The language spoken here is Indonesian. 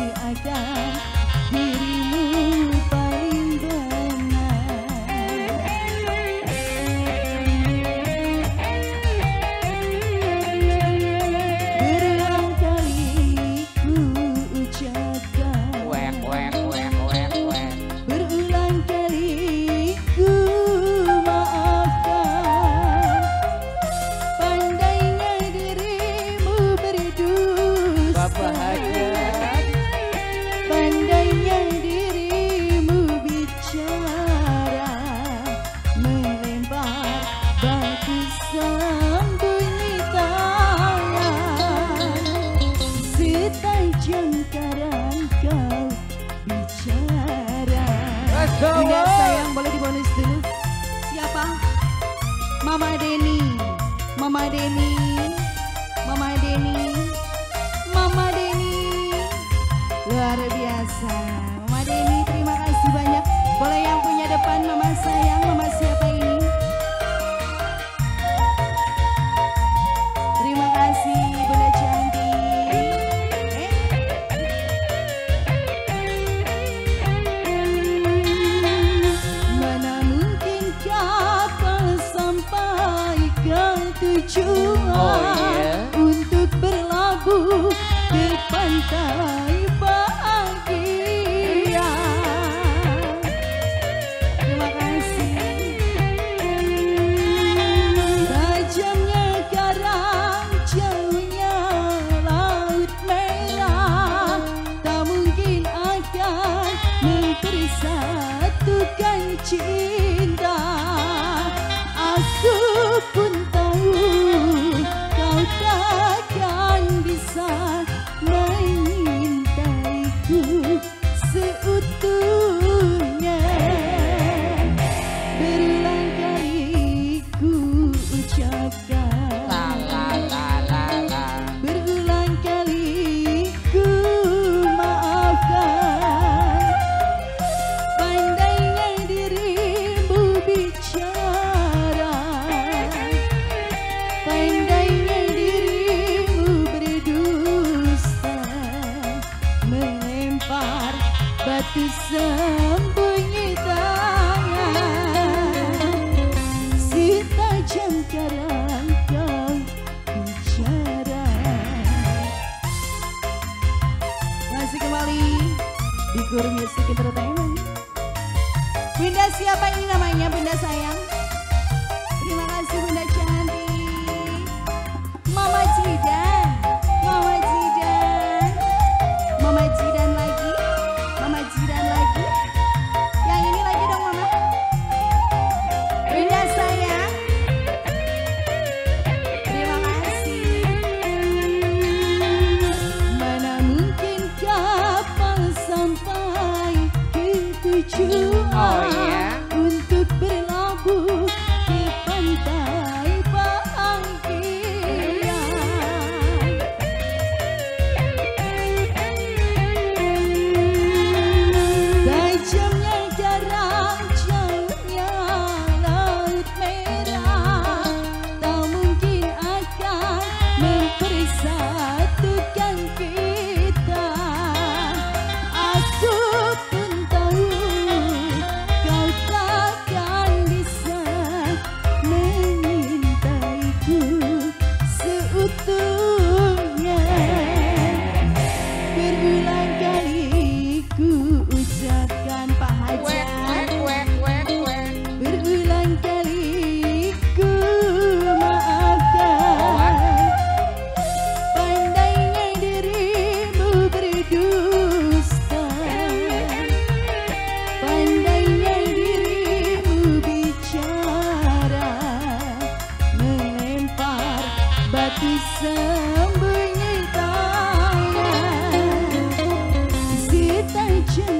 akan dirimu paling benar. Berulang kali ku ucapkan, berulang kali ku maafkan. Pandainya dirimu berdusta, pandainya dirimu bicara, melempar batu sembunyi tangan. Setajam karang kau bicara. Bunda sayang, boleh dibonus dulu. Siapa? Mama Deni, Mama Deni, Mama Deni, Mama Deni. Luar biasa. Mama Deni, terima kasih banyak. Boleh yang punya depan, Mama sayang. Mama siapa ini? Terima kasih Bunda cantik. Mana mungkin kapal sampai ke tujuan, untuk berlabuh ke pantai bahagia. Terima kasih. Tajamnya karang, jauhnya laut merah, tak mungkin akan mempersatukan cinta. Aku pun tahu kau takkan bisa mengintaiku seutuhnya. Berulang kali ku ucapkan, berulang kali ku maafkan. Pandainya dirimu bicara, pandainya dirimu berdusta, melempar batu sembunyi tangan. Setajam karang kau bicara. Masih kembali di Guru Music Entertainment. Bunda siapa ini namanya, Bunda sayang? Terima kasih Bunda cantik. Mama Jidan, Mama Jidan, Mama Jidan lagi, Mama Jidan lagi. Yang ini lagi dong Mama. Bunda sayang. Terima kasih. Mana mungkin kapal sampai ke tujuan, untuk berlabuh ke pantai bahagia. Tajamnya karang, jauhnya laut merah, tak mungkin akan mempersatukan kita. Aku pun tahu kau takkan bisa mengintaiku seutuhnya. Berulang kali ku ucapkan Pak Hajat, berulang kali ku maafkan. Pandainya dirimu berdusta, pandainya dirimu bicara, melempar batu sembunyi tangan. Setajam